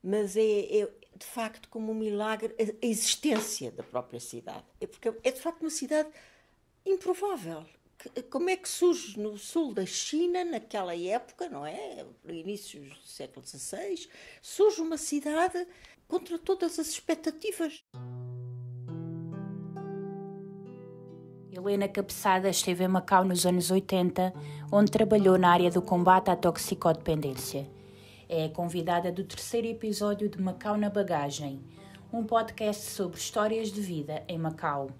mas é de facto como um milagre a existência da própria cidade. Porque é de facto uma cidade improvável. Como é que surge no sul da China, naquela época, não é? Inícios do século XVI, surge uma cidade contra todas as expectativas. Helena Cabeçada esteve em Macau nos anos 80, onde trabalhou na área do combate à toxicodependência. É a convidada do terceiro episódio de Macau na Bagagem, um podcast sobre histórias de vida em Macau.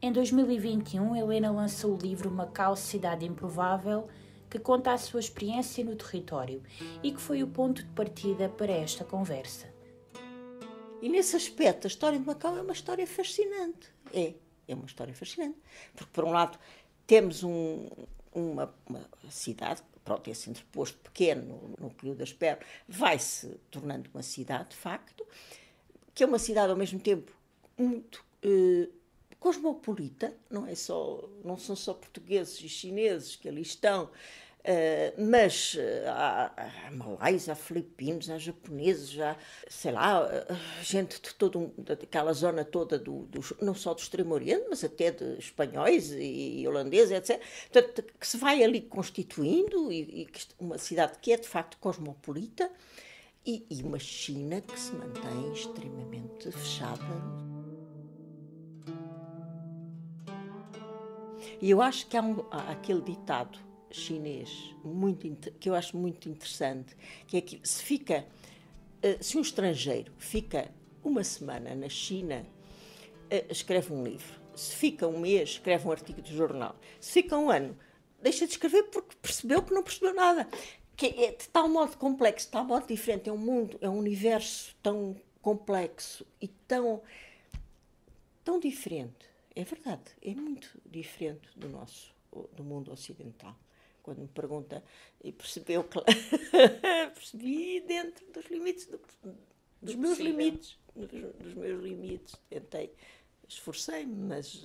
Em 2021, Helena lançou o livro Macau, Cidade Improvável, que conta a sua experiência no território e que foi o ponto de partida para esta conversa. E nesse aspecto, a história de Macau é uma história fascinante. É uma história fascinante. Porque, por um lado, temos uma cidade, pronto, esse entreposto pequeno, no núcleo das Pernas, vai-se tornando uma cidade, de facto, que é uma cidade, ao mesmo tempo, muito cosmopolita, não são só portugueses e chineses que ali estão, mas há malaios, há filipinos, há japoneses, há, sei lá, gente de daquela zona toda, não só do Extremo Oriente, mas até de espanhóis e holandeses, etc. Portanto, que se vai ali constituindo, e uma cidade que é de facto cosmopolita, e uma China que se mantém extremamente fechada. E eu acho que há aquele ditado chinês que eu acho muito interessante, que é que se um estrangeiro fica uma semana na China, escreve um livro. Se fica um mês, escreve um artigo de jornal. Se fica um ano, deixa de escrever porque percebeu que não percebeu nada. Que é de tal modo complexo, de tal modo diferente. É um mundo, é um universo tão complexo e tão diferente. É verdade, é muito diferente do mundo ocidental. Quando me pergunta, e percebeu que percebi dentro dos limites dos meus limites, esforcei-me, mas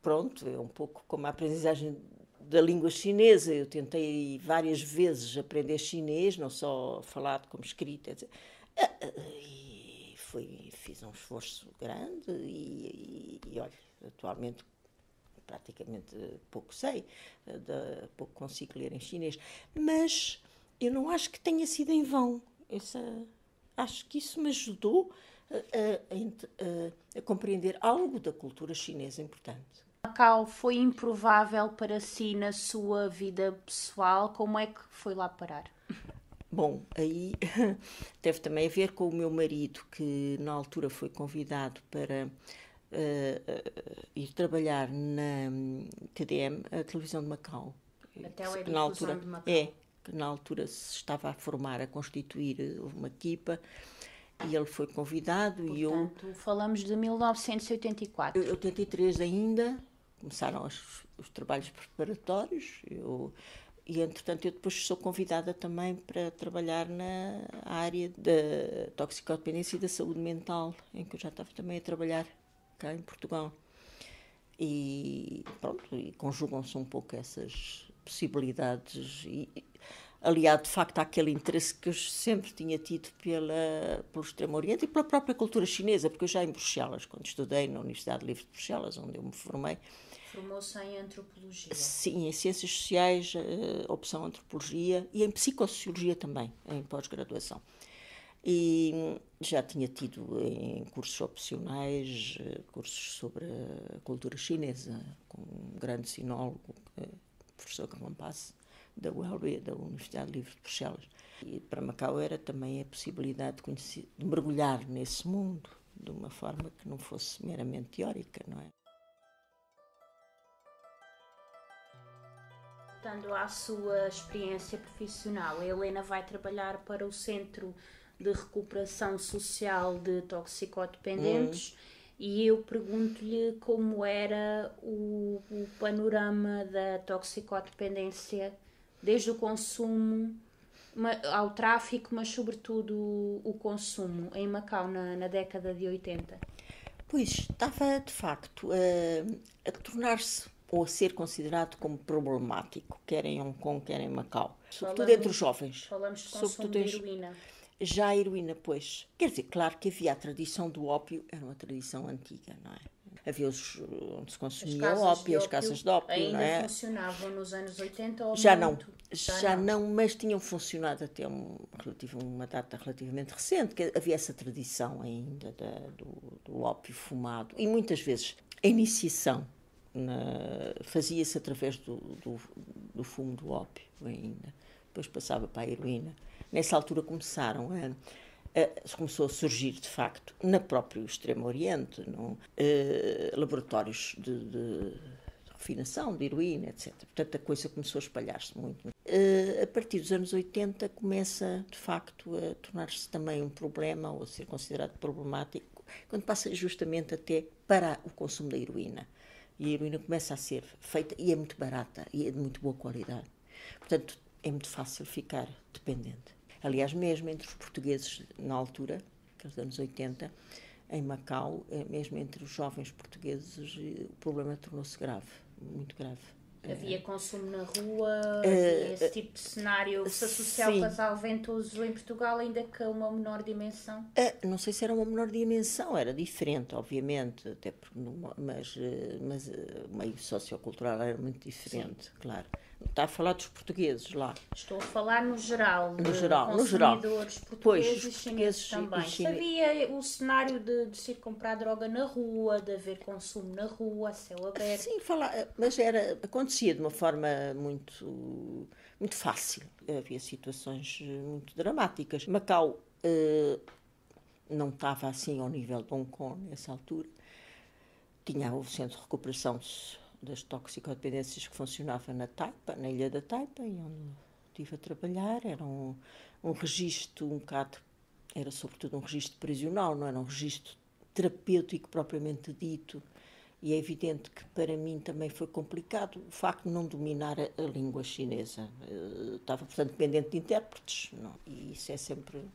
pronto, é um pouco como a aprendizagem da língua chinesa. Eu tentei várias vezes aprender chinês, não só falado como escrito, etc. Fiz um esforço grande e olha, atualmente praticamente pouco sei, pouco consigo ler em chinês, mas eu não acho que tenha sido em vão. Acho que isso me ajudou a compreender algo da cultura chinesa importante. Macau foi improvável para si na sua vida pessoal? Como é que foi lá parar? Bom, aí teve também a ver com o meu marido, que na altura foi convidado para ir trabalhar na TDM, a televisão de Macau. A teledifusão de Macau. Que na altura se estava a formar, a constituir uma equipa, e ele foi convidado. Portanto, e eu... falamos de 1984. 83 ainda, começaram os trabalhos preparatórios, e, entretanto, eu depois sou convidada também para trabalhar na área da toxicodependência e da saúde mental, em que eu já estava também a trabalhar cá em Portugal. E pronto, e conjugam-se um pouco essas possibilidades, aliado de facto àquele interesse que eu sempre tinha tido pelo Extremo Oriente e pela própria cultura chinesa, porque eu já em Bruxelas, quando estudei na Universidade Livre de Bruxelas, onde eu me formei. Formou-se em antropologia? Sim, em ciências sociais, opção antropologia, e em psicossociologia também, em pós-graduação. E já tinha tido em cursos opcionais, cursos sobre a cultura chinesa, com um grande sinólogo, o professor Campasse, da ULB, da Universidade Livre de Bruxelas. E para Macau era também a possibilidade de mergulhar nesse mundo de uma forma que não fosse meramente teórica, não é? Voltando à sua experiência profissional, a Helena vai trabalhar para o Centro de Recuperação Social de Toxicodependentes e eu pergunto-lhe como era o panorama da toxicodependência, desde o consumo ao tráfico, mas sobretudo o consumo em Macau na década de 80. Pois, estava de facto a tornar-se ou a ser considerado como problemático, quer em Hong Kong, quer em Macau. Sobretudo entre os jovens. Falamos de consumo de heroína. Já a heroína, pois, quer dizer, claro que havia a tradição do ópio, era uma tradição antiga, não é? Havia onde se consumia ópio, as casas de ópio, não é? Ainda funcionavam nos anos 80 ou Já muito? não, já não, mas tinham funcionado até uma data relativamente recente, que havia essa tradição ainda do ópio fumado. E muitas vezes a iniciação fazia-se através do fumo do ópio ainda. Depois passava para a heroína. Nessa altura começou a surgir, de facto, na próprio Extremo Oriente, laboratórios de refinação de heroína, etc. Portanto, a coisa começou a espalhar-se muito. A partir dos anos 80 começa, de facto, a tornar-se também um problema, ou a ser considerado problemático, quando passa justamente até para o consumo da heroína. E a heroína começa a ser feita, e é muito barata, e é de muito boa qualidade. Portanto, é muito fácil ficar dependente. Aliás, mesmo entre os portugueses, na altura, aqueles anos 80, em Macau, mesmo entre os jovens portugueses, o problema tornou-se grave, muito grave. Havia consumo na rua, havia esse tipo de cenário que se associa ao casal ventoso em Portugal, ainda que a uma menor dimensão? Não sei se era uma menor dimensão, era diferente, obviamente, até porque mas o meio sociocultural era muito diferente, claro. Está a falar dos portugueses lá. Estou a falar no geral, no geral. Portugueses e chineses também. Havia o cenário de se ir comprar droga na rua, de haver consumo na rua, a céu aberto. Sim, mas acontecia de uma forma muito, muito fácil. Havia situações muito dramáticas. Macau não estava assim ao nível de Hong Kong nessa altura. Tinha o Centro de Recuperação das Toxicodependências que funcionava na Taipa, na Ilha da Taipa, e onde estive a trabalhar. Era um registro era sobretudo um registro prisional, não era um registro terapêutico propriamente dito, e é evidente que para mim também foi complicado o facto de não dominar a língua chinesa. Estava, portanto, dependente de intérpretes, e isso é sempre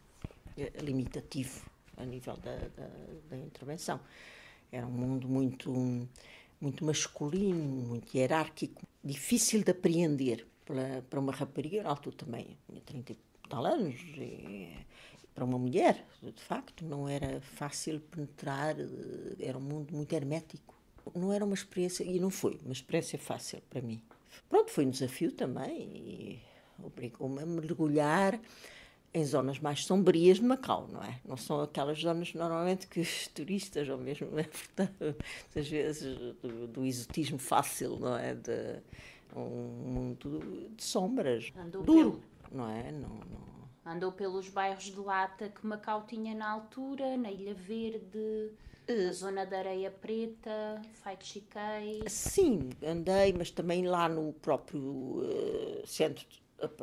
limitativo a nível da intervenção. Era um mundo muito masculino, muito hierárquico, difícil de apreender para uma rapariga, na altura também, tinha 30 e tal anos, e para uma mulher, de facto, não era fácil penetrar, era um mundo muito hermético. Não era uma experiência, e não foi uma experiência fácil para mim. Pronto, foi um desafio também, e obrigou-me a mergulhar em zonas mais sombrias de Macau, não é? Não são aquelas zonas normalmente que os turistas, ou mesmo, às vezes, do exotismo fácil, não é? De um mundo de sombras, duro, não é? Andou pelos bairros de lata que Macau tinha na altura, na Ilha Verde, na zona da Areia Preta, Fai Chiquei. Sim, andei, mas também lá no próprio centro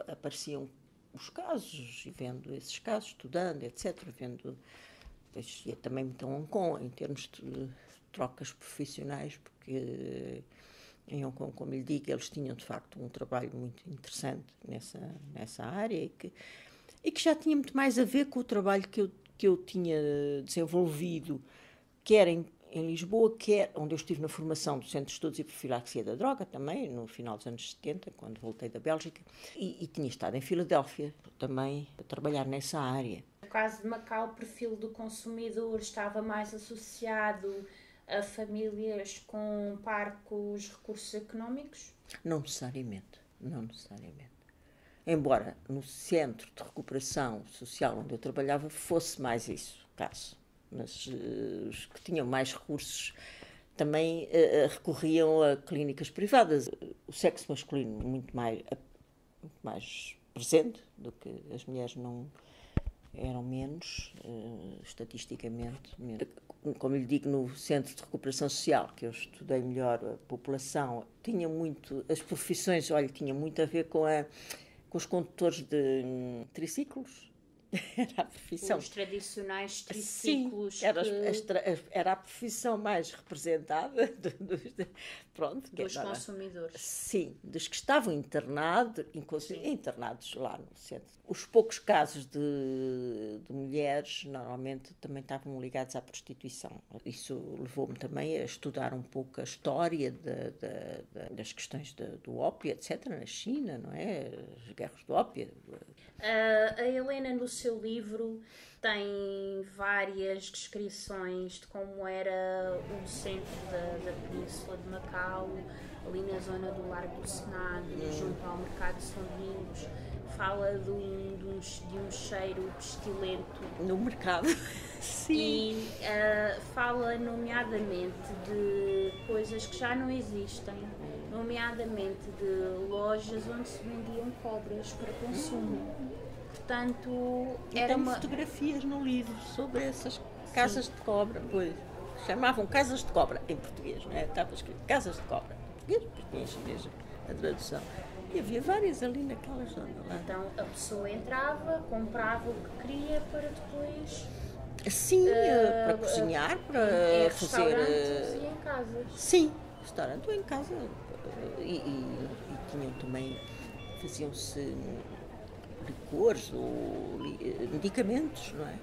apareciam os casos, e vendo esses casos, estudando, etc., depois ia também muito a Hong Kong, em termos de trocas profissionais, porque em Hong Kong, como lhe digo, eles tinham, de facto, um trabalho muito interessante nessa área, e que já tinha muito mais a ver com o trabalho que eu tinha desenvolvido, quer em Lisboa, onde eu estive na formação do Centro de Estudos e Profilaxia da Droga, também, no final dos anos 70, quando voltei da Bélgica, e tinha estado em Filadélfia, também, a trabalhar nessa área. No caso de Macau, o perfil do consumidor estava mais associado a famílias com parcos recursos económicos? Não necessariamente. Embora no Centro de Recuperação Social onde eu trabalhava fosse mais isso, caso. Mas os que tinham mais recursos também recorriam a clínicas privadas. O sexo masculino muito mais presente do que as mulheres, não eram menos, estatisticamente. Como lhe digo, no Centro de Recuperação Social, que eu estudei melhor a população, as profissões, tinha muito a ver com os condutores de triciclos. Era a profissão. Os tradicionais triciclos. Sim, era a profissão mais representada dos consumidores. Sim, dos que estavam internados lá no centro. Os poucos casos de mulheres mulheres normalmente também estavam ligadas à prostituição. Isso levou-me também a estudar um pouco a história das questões do ópio, etc., na China, não é? As guerras do ópio. A Helena, no seu livro, tem várias descrições de como era o centro da Península de Macau, ali na zona do Largo do Senado, junto ao Mercado de São Domingos. Fala de um cheiro pestilento. No mercado, sim. E fala, nomeadamente, de coisas que já não existem, nomeadamente de lojas onde se vendiam cobras para consumo. Portanto, Tem fotografias no livro sobre essas casas de cobra, pois. Chamavam casas de cobra em português, não é? Estava escrito casas de cobra em português, porque tinha em chinês a tradução. E havia várias ali naquela zona lá. Então a pessoa entrava, comprava o que queria para depois... Sim, para cozinhar, para fazer... restaurantes e em casas. Sim, restaurante ou em casa. E tinham também... Faziam-se licores ou medicamentos, não é?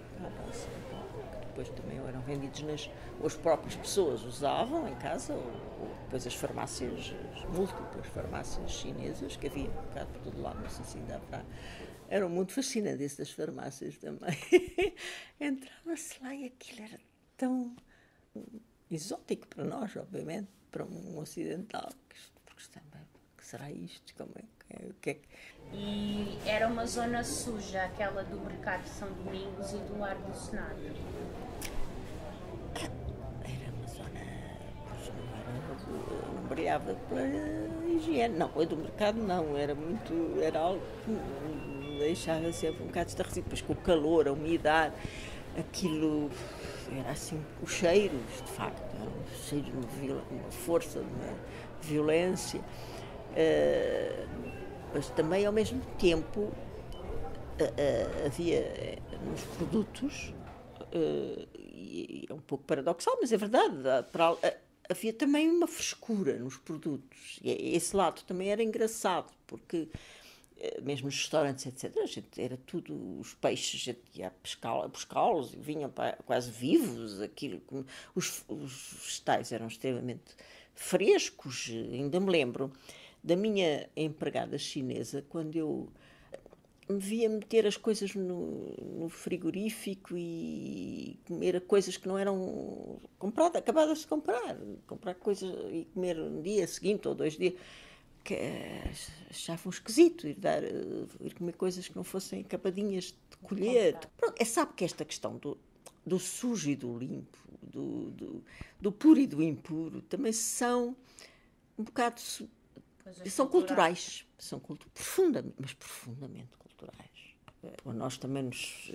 Que depois também eram vendidos ou as próprias pessoas usavam em casa, ou depois as farmácias, as múltiplas farmácias chinesas que havia um bocado por todo lado, não sei se ainda haverá. Era muito fascinante isso das farmácias também. Entrava-se lá e aquilo era tão exótico para nós, obviamente, para um ocidental, porque também, o que será isto? Como é? O que é que... E era uma zona suja, aquela do Mercado de São Domingos e do Largo do Senado. Era uma zona, não brilhava pela higiene. Não, a do mercado não, era algo que me deixava sempre um bocado estarrecido. Depois com o calor, a umidade, aquilo era assim, os cheiros, de facto, era um cheiro de uma força, de uma violência. Mas também, ao mesmo tempo, havia nos produtos, e é um pouco paradoxal, mas é verdade, havia também uma frescura nos produtos. E esse lado também era engraçado, porque mesmo nos restaurantes, etc., a gente, era tudo, os peixes, a gente ia buscá-los e vinham quase vivos, aquilo, os vegetais eram extremamente frescos. Ainda me lembro da minha empregada chinesa, quando eu me via meter as coisas no frigorífico e comer coisas que não eram compradas, acabadas de comprar coisas e comer um dia seguinte ou 2 dias, que achavam esquisito ir comer coisas que não fossem acapadinhas de colher. Pronto, sabe que esta questão do sujo e do limpo, do puro e do impuro, também são um bocado... São culturais, mas profundamente culturais. Nós também nos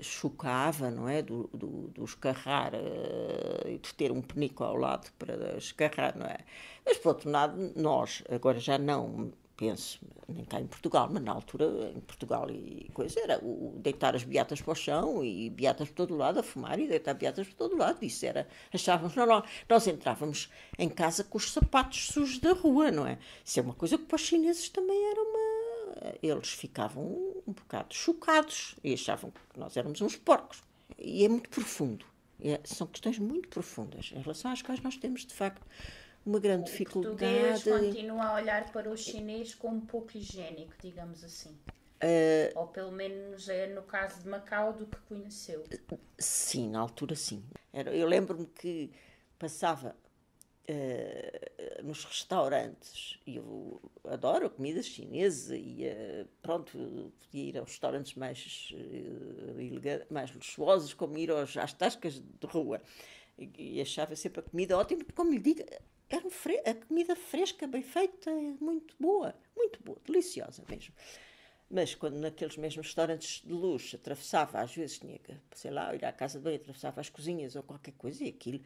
chocava, não é? Do escarrar e de ter um penico ao lado para escarrar, não é? Mas, por outro lado, nós, agora já não, penso, nem cá em Portugal, mas na altura, em Portugal e coisa, era deitar as beatas para o chão e beatas por todo lado, a fumar e deitar beatas por todo lado. Isso era, achávamos, nós entrávamos em casa com os sapatos sujos da rua, não é? Isso é uma coisa que para os chineses também era eles ficavam um bocado chocados e achavam que nós éramos uns porcos. E é muito profundo. São questões muito profundas em relação às quais nós temos, de facto, uma grande dificuldade. O português continua a olhar para o chinês como pouco higiênico, digamos assim. Ou pelo menos é no caso de Macau do que conheceu. Sim, na altura sim. Eu lembro-me que passava nos restaurantes, e eu adoro a comida chinesa, e pronto, podia ir aos restaurantes mais luxuosos, como ir às tascas de rua, e achava sempre a comida ótima, porque, como lhe digo, era a comida fresca, bem feita, muito boa, deliciosa mesmo. Mas quando naqueles mesmos restaurantes de luxo atravessava, às vezes tinha que, sei lá, ir à casa de banho, atravessava as cozinhas ou qualquer coisa, e aquilo,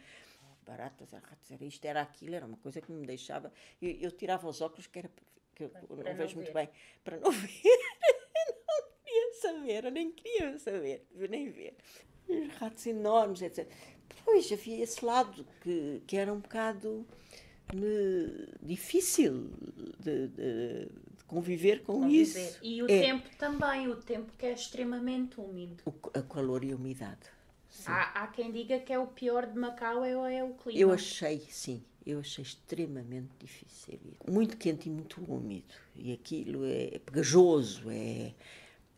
baratas, era isto, era aquilo, era uma coisa que me deixava... Eu tirava os óculos, que eu não vejo muito bem, para não ver. Não queria saber, eu nem queria saber, nem ver. Os ratos enormes, etc. Depois havia esse lado que era um bocado difícil de conviver com isso. E o tempo também, o tempo que é extremamente úmido. O calor e a umidade. Há quem diga que é o pior de Macau é o clima. Eu achei extremamente difícil. Muito quente e muito úmido. E aquilo é pegajoso, é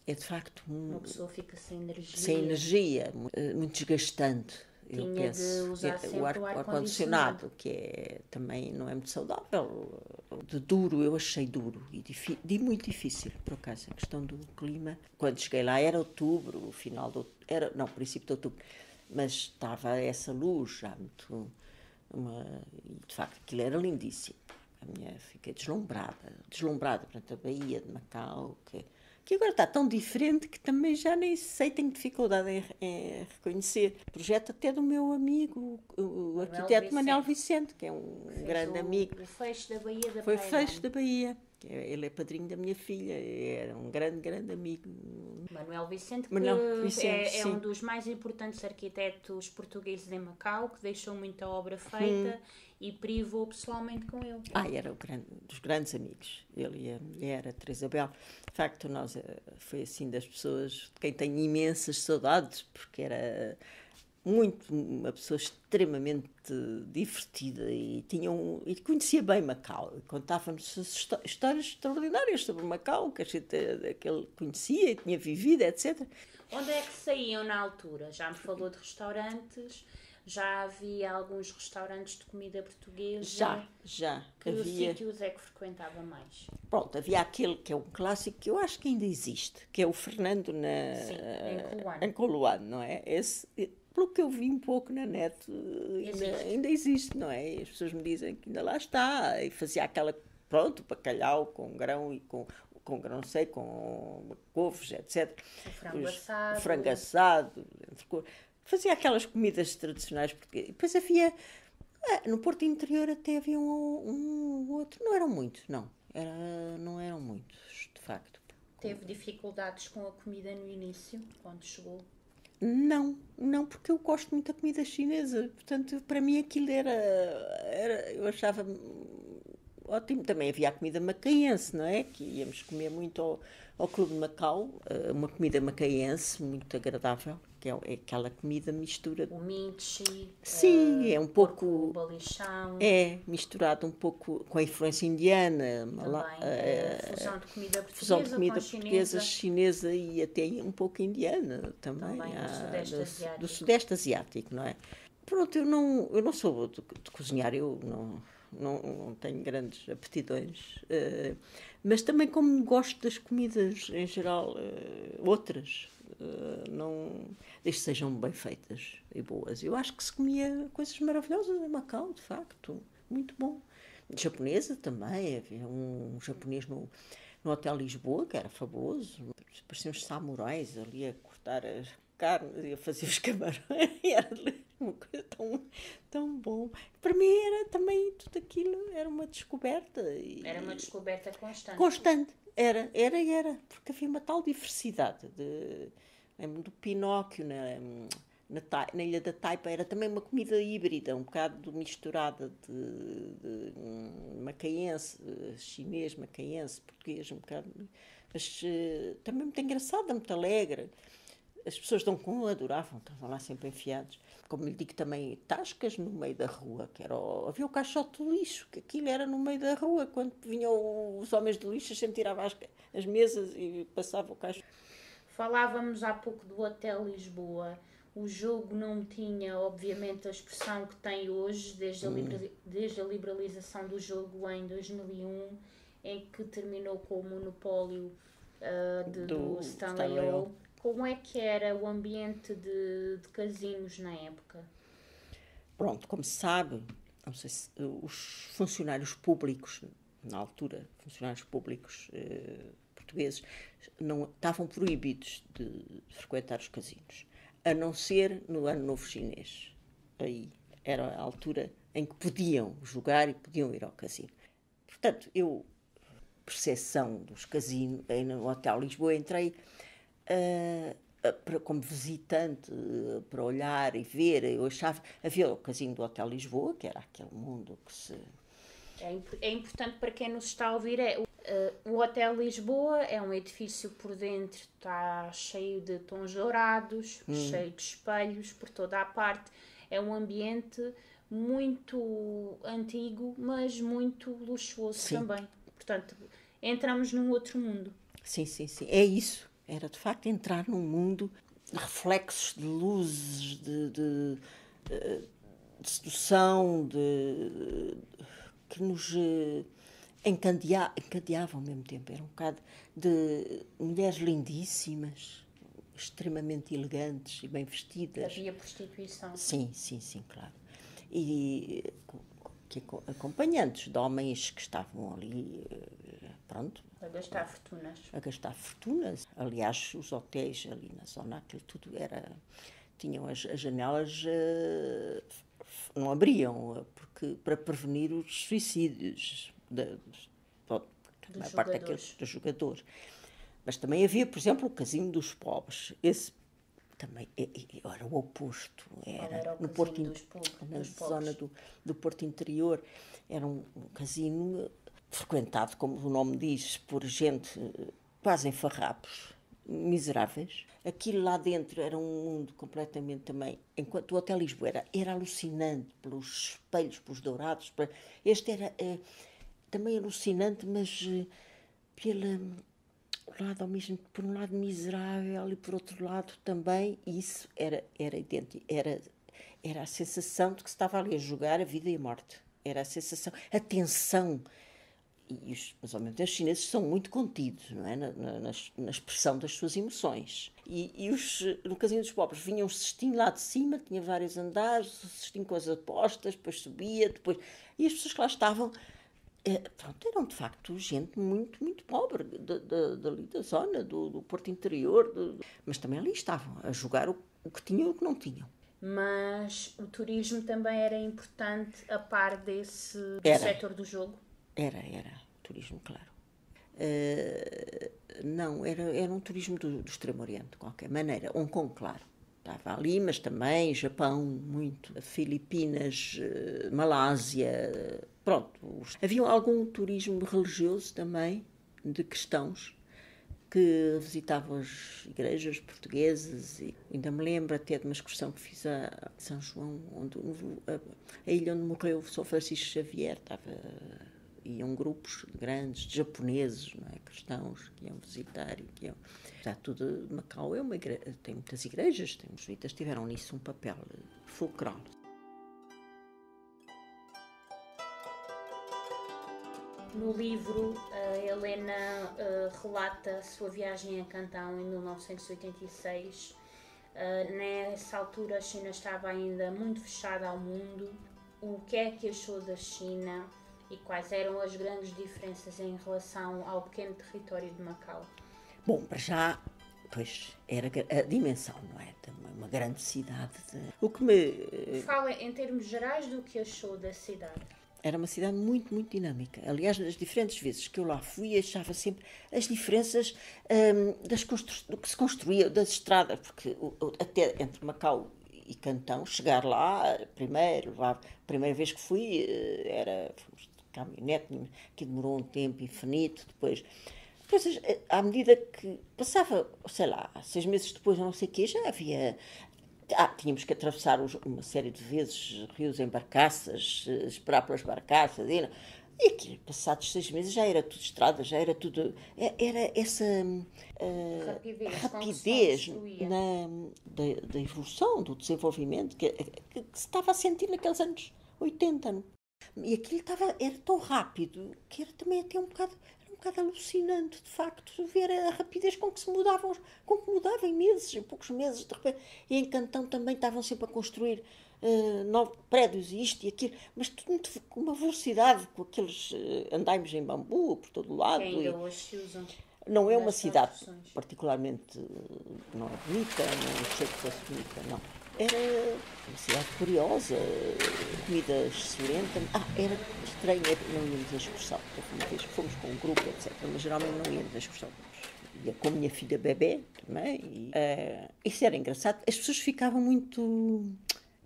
de facto... Uma pessoa fica sem energia. Sem energia, muito desgastante. Tinha de usar sempre o ar-condicionado, que também não é muito saudável. De duro, eu achei duro e muito difícil, por acaso, a questão do clima. Quando cheguei lá era outubro, princípio de outubro, mas estava essa luz já muito... e de facto aquilo era lindíssimo. Fiquei deslumbrada perante a Baía de Macau, que agora está tão diferente que também já nem sei, tenho dificuldade em reconhecer. Projeto até do meu amigo, o arquiteto Manuel Vicente, que é um grande amigo. O fecho da Baía da Foi fecho da Baía. Ele é padrinho da minha filha, era um grande amigo. Manuel Vicente, que é um dos mais importantes arquitetos portugueses em Macau, que deixou muita obra feita e privou pessoalmente com ele. Era dos grandes amigos, ele e a mulher, a Teresa Bel. De facto, foi assim das pessoas de quem tenho imensas saudades, porque era uma pessoa extremamente divertida e conhecia bem Macau. Contava-nos histórias extraordinárias sobre Macau, que ele conhecia e tinha vivido, etc. Onde é que saíam na altura? Já me falou de restaurantes, já havia alguns restaurantes de comida portuguesa? Já. Que sítios é que frequentava mais? Pronto, havia aquele que é um clássico que eu acho que ainda existe, que é o Fernando em Coluano, não é? Esse... Pelo que eu vi um pouco na net, ainda existe, não é? E as pessoas me dizem que ainda lá está. E fazia bacalhau com grão e com grão seco, com couves, etc. O frango assado. Fazia aquelas comidas tradicionais portuguesas. Depois havia, no Porto Interior até havia um outro. Não eram muitos, não. Não eram muitos, de facto. Teve dificuldades com a comida no início, quando chegou? Não, porque eu gosto muito da comida chinesa. Portanto, para mim aquilo eu achava ótimo. Também havia a comida macaense, não é? Que íamos comer muito ao Clube de Macau, uma comida macaense muito agradável, que é aquela comida mistura. O minchi. Sim, é um pouco... O balichão. É, misturado um pouco com a influência indiana. Fusão de comida portuguesa, fusão de comida portuguesa, chinesa e até um pouco indiana também. Do Sudeste Asiático, não é? Pronto, eu não sou de cozinhar, eu não tenho grandes aptidões, mas também como gosto das comidas em geral, outras, desde que sejam bem feitas e boas. Eu acho que se comia coisas maravilhosas em Macau, de facto, muito bom. Japonesa também, havia um japonês no Hotel Lisboa, que era famoso, pareciam uns samurais ali a cortar as carnes e a fazer os camarões, era uma coisa tão bom. Para mim era também tudo aquilo, era uma descoberta. Era uma descoberta constante. Constante, era, porque havia uma tal diversidade. Lembro do Pinóquio na Ilha da Taipa, era também uma comida híbrida, um bocado misturada de macaense, chinês, macaense, português, um bocado, mas também muito engraçada, muito alegre. As pessoas adoravam, estavam lá sempre enfiados. Como lhe digo, também tascas no meio da rua, havia o caixote de lixo, que aquilo era no meio da rua, quando vinham os homens de lixo, a gente tirava as mesas e passava o caixote. Falávamos há pouco do Hotel Lisboa. O jogo não tinha, obviamente, a expressão que tem hoje, desde a liberalização do jogo em 2001, em que terminou com o monopólio do Stanley Hall. Como é que era o ambiente de casinos na época? Pronto, como se sabe, não sei se os funcionários públicos, na altura, funcionários públicos portugueses, não estavam proibidos de frequentar os casinos, a não ser no Ano Novo Chinês. Aí era a altura em que podiam jogar e podiam ir ao casino. Portanto, percepção dos casinos, no Hotel Lisboa, entrei como visitante para olhar e ver. Eu achava, havia o casino do Hotel Lisboa, que era aquele mundo que se É importante para quem nos está a ouvir. O Hotel Lisboa é um edifício por dentro, está cheio de tons dourados, cheio de espelhos por toda a parte. É um ambiente muito antigo, mas muito luxuoso também. Portanto, entramos num outro mundo. Sim. É isso. Era, de facto, entrar num mundo de reflexos, de luzes, de sedução, que nos encandeavam ao mesmo tempo. Era um bocado de mulheres lindíssimas, extremamente elegantes e bem vestidas. Havia prostituição. Sim, claro. E acompanhantes de homens que estavam ali, pronto. A gastar fortunas. A gastar fortunas. Aliás, os hotéis ali na zona, aquilo tudo era... Tinham as janelas... não abriam, porque, para prevenir os suicídios dos jogadores. Mas também havia, por exemplo, o Casino dos Pobres. Esse também era o oposto. Era no Porto, na zona do Porto Interior. Era um casino frequentado, como o nome diz, por gente quase em farrapos, miseráveis. Aquilo lá dentro era um mundo completamente também... Enquanto o Hotel Lisboa era alucinante pelos espelhos, pelos dourados. Este era também alucinante, mas por um lado miserável e por outro lado também isso era idêntico. Era a sensação de que se estava ali a jogar a vida e a morte. Era a sensação, a tensão. Mas ao mesmo tempo os chineses são muito contidos, não é? Na expressão das suas emoções. No Casino dos Pobres vinha um cestinho lá de cima, tinha vários andares, o cestinho com as apostas, depois subia, e as pessoas que lá estavam, eram de facto gente muito, muito pobre, dali da zona, do Porto Interior, mas também ali estavam a jogar o que tinham e o que não tinham. Mas o turismo também era importante a par do setor do jogo? Era turismo, claro. Não, era um turismo do Extremo Oriente, de qualquer maneira. Hong Kong, claro, estava ali, mas também Japão, muito. Filipinas, Malásia, pronto. Havia algum turismo religioso também, de cristãos, que visitavam as igrejas portuguesas. E ainda me lembro até de uma excursão que fiz a São João, a ilha onde morreu o São Francisco Xavier, iam grupos grandes de japoneses, não é? Cristãos, que iam visitar e que iam... Está tudo... Macau tem muitas igrejas, os jesuítas tiveram nisso um papel fulcral. No livro, a Helena relata a sua viagem a Cantão em 1986. Nessa altura a China estava ainda muito fechada ao mundo. O que é que achou da China? E quais eram as grandes diferenças em relação ao pequeno território de Macau? Bom, para já, pois, era a dimensão, não é? Uma grande cidade. O que me... Fala em termos gerais do que achou da cidade. Era uma cidade muito, muito dinâmica. Aliás, nas diferentes vezes que eu lá fui, achava sempre as diferenças do que se construía, das estradas, porque até entre Macau e Cantão, chegar lá, a primeira vez que fui, fomos de caminhonete, que demorou um tempo infinito, depois, à medida que passava, sei lá, 6 meses depois, não sei o quê, já havia... tínhamos que atravessar uma série de vezes rios em barcaças, esperar pelas barcaças, e aquilo, passados 6 meses, já era tudo estrada, já era tudo... Era essa rapidez da evolução, do desenvolvimento que se estava a sentir naqueles anos 80. E aquilo era tão rápido que era também até um bocado alucinante, de facto, ver a rapidez com que se mudavam em meses, em poucos meses, de repente. E em Cantão também estavam sempre a construir novos prédios e isto e aquilo, mas tudo com uma velocidade, com aqueles andaimes em bambu por todo o lado. Que ainda hoje se usam. Não é uma cidade particularmente, não é bonita, não sei que fosse bonita, não. Era uma cidade curiosa, comida excelente. Era estranho, não íamos à excursão. Uma vez fomos com um grupo, etc. Mas geralmente não íamos à excursão. Ia com a minha filha bebê também. Isso era engraçado. As pessoas ficavam muito,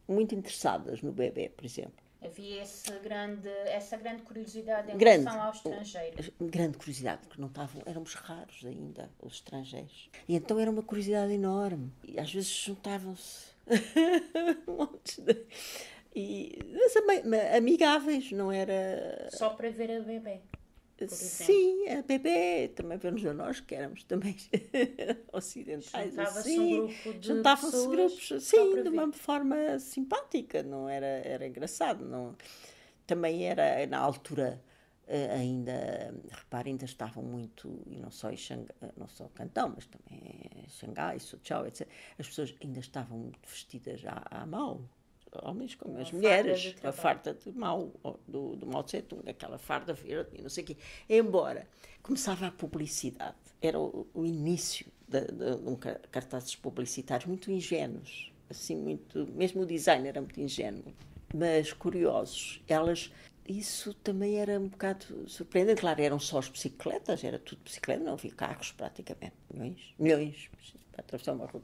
muito interessadas no bebê, por exemplo. Havia essa grande curiosidade em Grande. relação ao estrangeiro. Grande curiosidade, porque não estavam, éramos raros ainda, os estrangeiros. E então era uma curiosidade enorme. E às vezes juntavam-se montes de... mas amigáveis, não era... Só para ver a bebê. Sim, a bebê, também para nos a nós, que éramos também ocidentais. Juntava-se um grupo de Juntavam-se pessoas grupos, sim, de uma forma simpática, não era engraçado. Não. Também era, na altura, ainda, repare, ainda estavam muito, e não só em Xangai, não só Cantão, mas também em Xangai, Suzhou, etc. As pessoas ainda estavam muito vestidas à mão. Homens como as mulheres, a farda de Mao, do Mao Tse-tung, aquela farda verde e não sei o quê. Embora começava a publicidade, era o início de cartazes publicitários muito ingênuos, assim, muito, mesmo o design era muito ingênuo, mas curiosos. Isso também era um bocado surpreendente. Claro, eram só as bicicletas, era tudo bicicleta, não havia carros praticamente, milhões. Atravessar uma rua,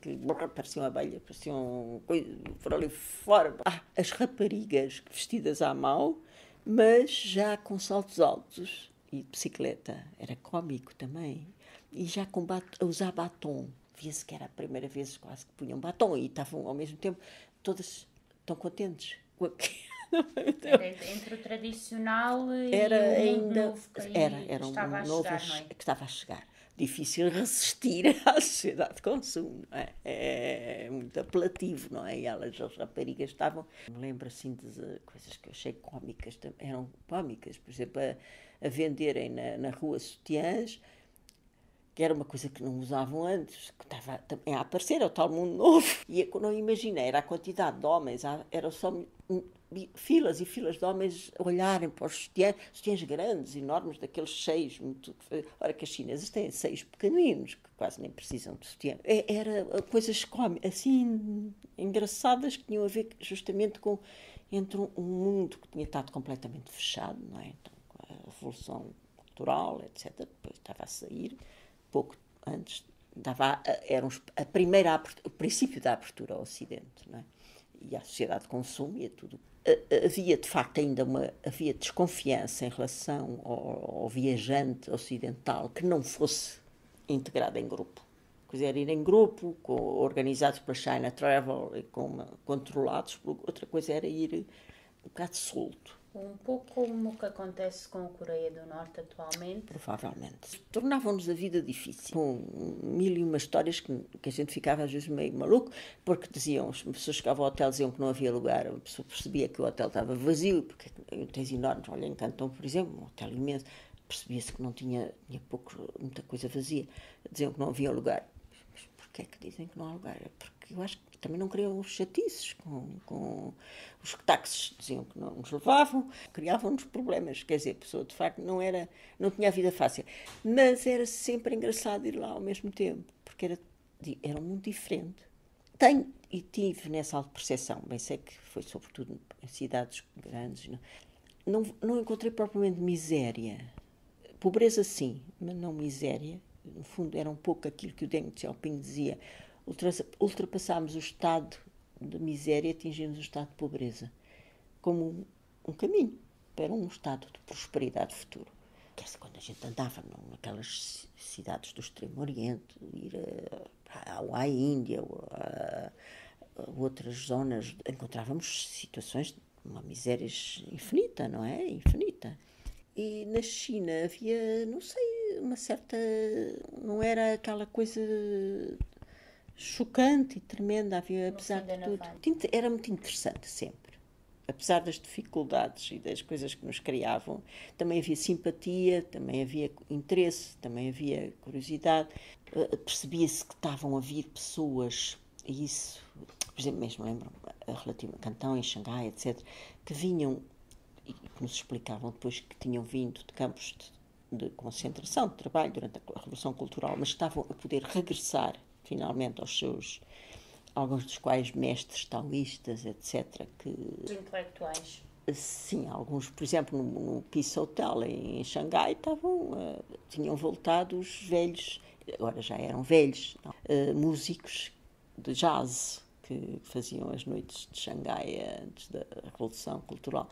parecia uma abelha, parecia uma coisa, por ali fora. As raparigas vestidas à mão, mas já com saltos altos e de bicicleta. Era cómico também. E já a usar batom. Via-se que era a primeira vez quase que punham batom e estavam ao mesmo tempo todas tão contentes com aquilo. Era entre o tradicional e era o ainda novo que era estava a novo chegar, não é? que estava a chegar. Difícil resistir à sociedade de consumo, não é? É muito apelativo, não é? E as raparigas estavam... Me lembro assim de coisas que eu achei cómicas, eram cómicas, por exemplo, a venderem na rua sutiãs, que era uma coisa que não usavam antes, que estava também a aparecer, é o tal mundo novo. E eu não imaginei, era a quantidade de homens, era só filas e filas de homens a olharem para os sutiãs grandes, enormes, daqueles seios. Ora, que as chinesas têm seios pequeninos, que quase nem precisam de sutiã. Era coisas assim, engraçadas, que tinham a ver justamente entre um mundo que tinha estado completamente fechado, não é? Então, com a Revolução Cultural, etc., depois estava a sair, pouco antes, era o princípio da abertura ao Ocidente, não é? E à sociedade de consumo e a tudo. Havia, de facto, havia desconfiança em relação ao viajante ocidental que não fosse integrado em grupo. Quiser ir em grupo, organizados pela China Travel, controlados, outra coisa era ir um bocado solto. Um pouco como o que acontece com a Coreia do Norte atualmente. Provavelmente. Tornavam-nos a vida difícil. Com mil e uma histórias que a gente ficava às vezes meio maluco, porque diziam, as pessoas chegavam ao hotel, diziam que não havia lugar, a pessoa percebia que o hotel estava vazio, porque hotéis enormes, olha, em Cantão, por exemplo, um hotel imenso, percebia-se que não tinha muita coisa vazia. Diziam que não havia lugar. Mas porquê é que dizem que não há lugar? Porque eu acho que também não queriam os chatices com os táxis, diziam que não nos levavam, criavam-nos problemas, quer dizer, a pessoa de facto não tinha a vida fácil, mas era sempre engraçado ir lá ao mesmo tempo, porque era muito diferente. Tive nessa autoperceção, bem sei que foi sobretudo em cidades grandes, não encontrei propriamente miséria, pobreza sim, mas não miséria, no fundo era um pouco aquilo que o Deng Xiaoping dizia, ultrapassámos o estado de miséria e atingimos o estado de pobreza como um caminho para um estado de prosperidade futuro. Quer dizer, quando a gente andava naquelas cidades do Extremo Oriente, ir à Índia ou a outras zonas, encontrávamos situações de uma miséria infinita, não é? Infinita. E na China havia, não sei, uma certa... Não era aquela coisa chocante e tremenda, havia, apesar de tudo. Era muito interessante sempre. Apesar das dificuldades e das coisas que nos criavam, também havia simpatia, também havia interesse, também havia curiosidade. Percebia-se que estavam a vir pessoas, e isso, por exemplo, mesmo lembro, relativo a Cantão, em Xangai, etc., que vinham e que nos explicavam depois que tinham vindo de campos de concentração, de trabalho durante a Revolução Cultural, mas estavam a poder regressar finalmente aos seus, alguns dos quais mestres taoístas, etc. Os intelectuais. Sim, alguns, por exemplo, no Peace Hotel em Xangai, tinham voltado os velhos, agora já eram velhos, músicos de jazz, que faziam as noites de Xangai antes da Revolução Cultural,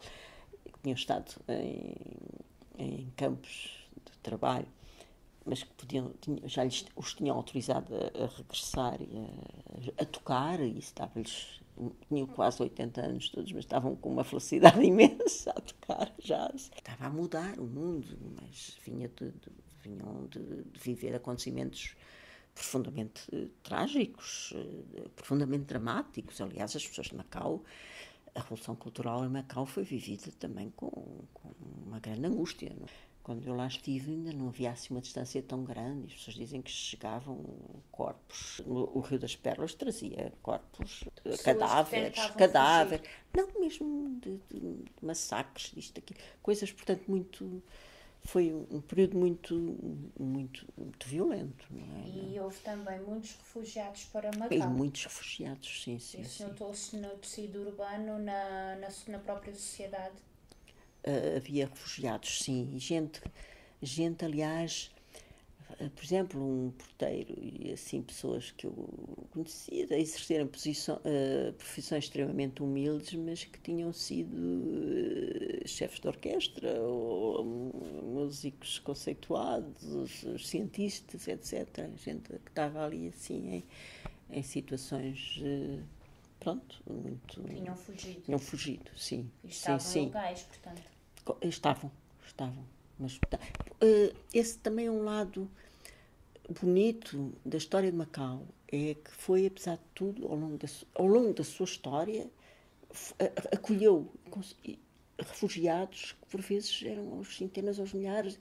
que tinham estado em campos de trabalho, mas que já os tinham autorizado a regressar e a tocar, e isso dava-lhes. Tinham quase 80 anos todos, mas estavam com uma felicidade imensa a tocar jazz. Estava a mudar o mundo, mas vinham de viver acontecimentos profundamente trágicos, profundamente dramáticos. Aliás, as pessoas de Macau, a Revolução Cultural em Macau foi vivida também com uma grande angústia. Quando eu lá estive, ainda não havia assim uma distância tão grande. As pessoas dizem que chegavam corpos. O Rio das Pérolas trazia corpos, cadáveres. Não, mesmo de massacres, disto, aqui. Coisas, portanto, muito. Foi um período muito violento, não é? E houve também muitos refugiados para Macau. E muitos refugiados, sim. Isso notou-se no tecido urbano, na própria sociedade? Havia refugiados, sim. Gente, aliás, por exemplo, um porteiro e assim, pessoas que eu conhecia a exercerem profissões extremamente humildes, mas que tinham sido chefes de orquestra ou músicos conceituados, cientistas, etc. Gente que estava ali assim em situações, pronto, muito... Tinham fugido, sim. E estavam legais, portanto. Estavam. Mas esse também é um lado bonito da história de Macau, é que foi, apesar de tudo, ao longo da sua história, acolheu refugiados que por vezes eram aos centenas, aos milhares,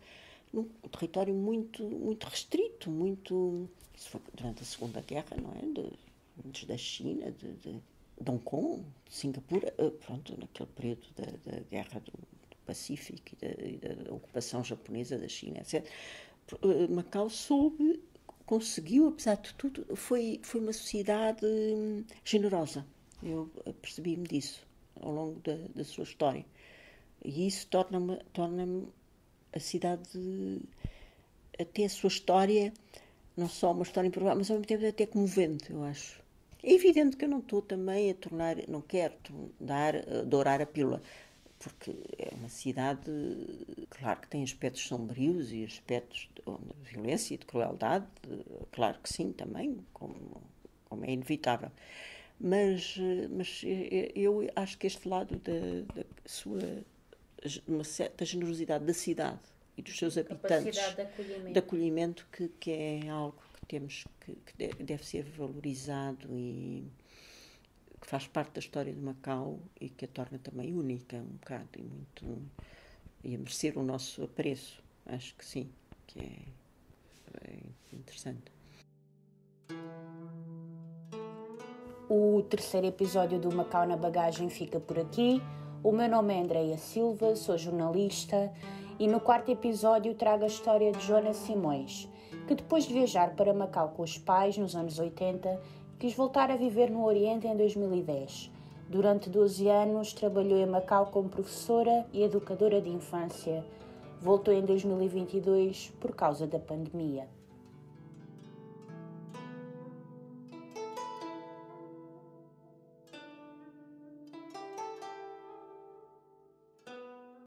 num território muito restrito, isso foi durante a Segunda Guerra, não é? Antes da China, de Hong Kong, de Singapura, pronto, naquele período da Guerra do Pacífico e da ocupação japonesa da China, etc. Macau conseguiu, apesar de tudo, foi uma sociedade generosa. Eu percebi-me disso ao longo da sua história. E isso torna-me a cidade, até a sua história, não só uma história improvável, mas ao mesmo tempo até comovente, eu acho. É evidente que eu não estou também não quero dourar a pílula, porque é uma cidade, claro que tem aspectos sombrios e aspectos de violência e de crueldade, claro que sim, também, como é inevitável. Mas eu acho que este lado uma certa generosidade da cidade e dos seus habitantes, de acolhimento, que é algo que deve ser valorizado e que faz parte da história de Macau e que a torna também única, um bocado, e a merecer o nosso apreço. Acho que sim, que é interessante. O terceiro episódio do Macau na Bagagem fica por aqui. O meu nome é Andreia Silva, sou jornalista e no quarto episódio trago a história de Joana Simões, que depois de viajar para Macau com os pais nos anos 80, quis voltar a viver no Oriente em 2010. Durante 12 anos trabalhou em Macau como professora e educadora de infância. Voltou em 2022 por causa da pandemia.